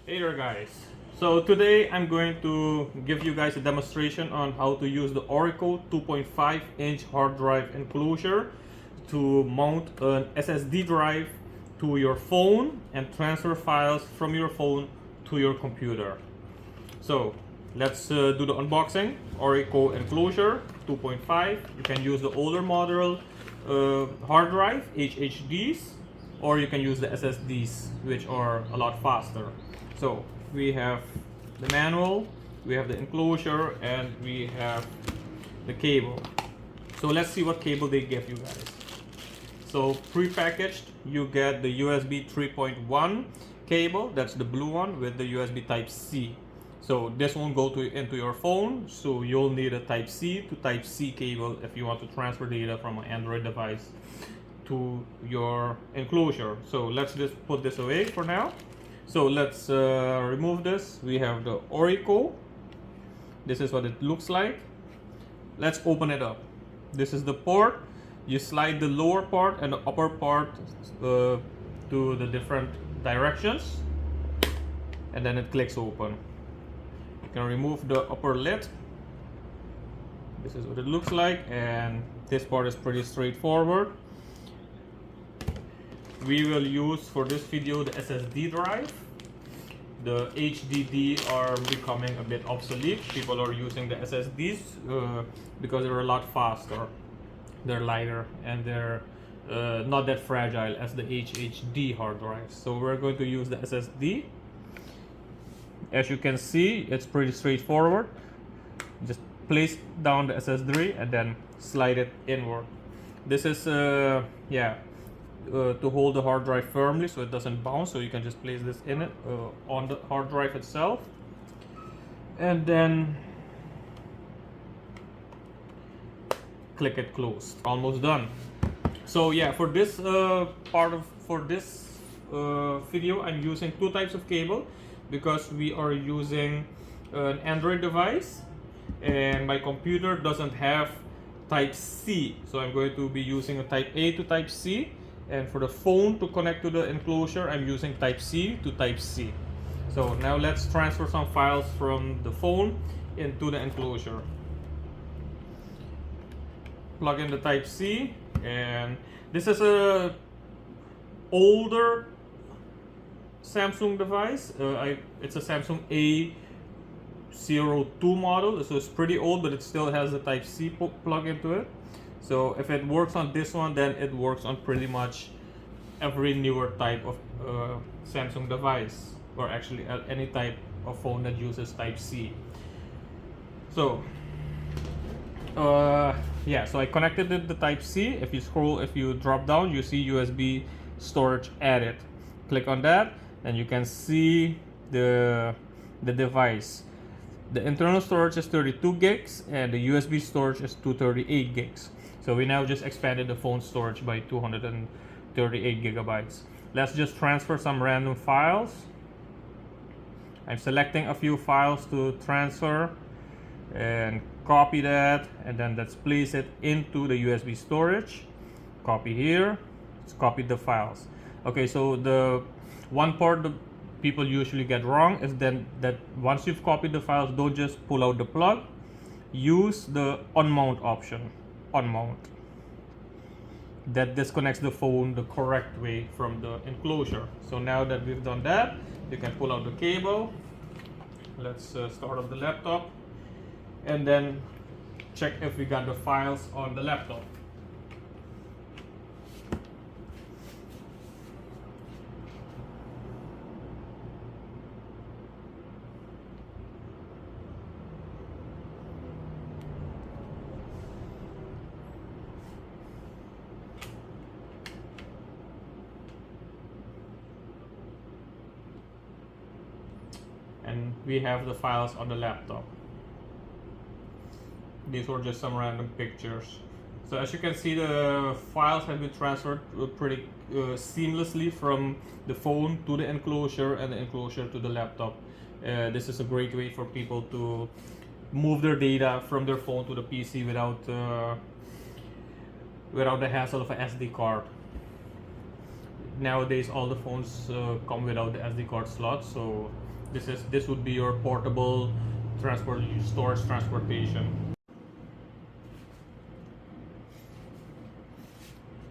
Hey there guys, so today I'm going to give you guys a demonstration on how to use the Oracle 2.5 inch hard drive enclosure to mount an SSD drive to your phone and transfer files from your phone to your computer. So let's do the unboxing. Oracle enclosure 2.5. You can use the older model hard drive HDDs, or you can use the SSDs, which are a lot faster. So we have the manual, we have the enclosure, and we have the cable. So let's see what cable they give you guys. So pre-packaged, you get the USB 3.1 cable. That's the blue one with the USB Type-C. So this won't go into your phone, so you'll need a Type-C to Type-C cable if you want to transfer data from an Android device to your enclosure. So let's just put this away for now. So let's remove this. We have the Oracle. This is what it looks like. Let's open it up. This is the port. You slide the lower part and the upper part to the different directions, and then it clicks open. You can remove the upper lid. This is what it looks like, and this part is pretty straightforward. We will use for this video the SSD drive. The HDD are becoming a bit obsolete. People are using the SSDs because they're a lot faster. They're lighter and they're not that fragile as the HDD hard drives. So we're going to use the SSD. As you can see, it's pretty straightforward. Just place down the SSD and then slide it inward. This is to hold the hard drive firmly so it doesn't bounce. So you can just place this in it on the hard drive itself, and then click it closed. Almost done. So yeah, for this video, I'm using two types of cable because we are using an Android device and my computer doesn't have Type-C. So I'm going to be using a Type-A to Type-C, and for the phone to connect to the enclosure, I'm using Type-C to Type-C. So now let's transfer some files from the phone into the enclosure. Plug in the Type-C, and this is a older Samsung device. It's a Samsung A02 model, so it's pretty old, but it still has the Type-C plug into it. So if it works on this one, then it works on pretty much every newer type of Samsung device, or actually any type of phone that uses Type-C. So so I connected the Type-C. If you drop down, you see USB storage added. Click on that and you can see the device. The internal storage is 32 gigs and the USB storage is 238 gigs. So we now just expanded the phone storage by 238 gigabytes. Let's just transfer some random files. I'm selecting a few files to transfer and copy that, and then let's place it into the USB storage. Copy here. Let's copy the files. Okay, so the one part that people usually get wrong is then that once you've copied the files, don't just pull out the plug. Use the unmount option. Unmount. That disconnects the phone the correct way from the enclosure. So now that we've done that, you can pull out the cable. Let's start up the laptop and then check if we got the files on the laptop. And we have the files on the laptop. These were just some random pictures. So as you can see, the files have been transferred pretty seamlessly from the phone to the enclosure and the enclosure to the laptop. This is a great way for people to move their data from their phone to the PC without the hassle of an SD card. Nowadays all the phones come without the SD card slot, so This would be your portable storage transportation.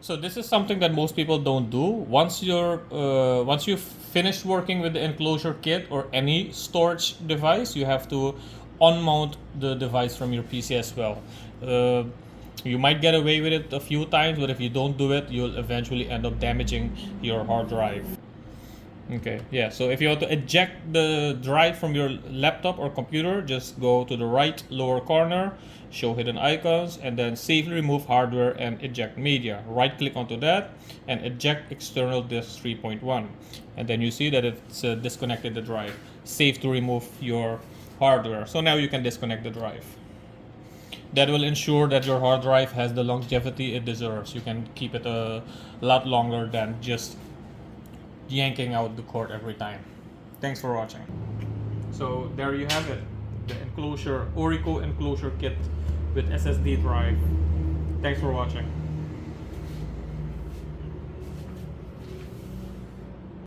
So this is something that most people don't do. Once you've finished working with the enclosure kit or any storage device, you have to unmount the device from your PC as well. You might get away with it a few times, but if you don't do it, you'll eventually end up damaging your hard drive. Okay, yeah, so if you want to eject the drive from your laptop or computer, just go to the right lower corner, show hidden icons, and then safely remove hardware and eject media. Right click onto that and eject external disk 3.1. And then you see that it's disconnected the drive. Safe to remove your hardware. So now you can disconnect the drive. That will ensure that your hard drive has the longevity it deserves. You can keep it a lot longer than just yanking out the cord every time. Thanks for watching. So there you have it, the enclosure, Orico enclosure kit with SSD drive. Thanks for watching.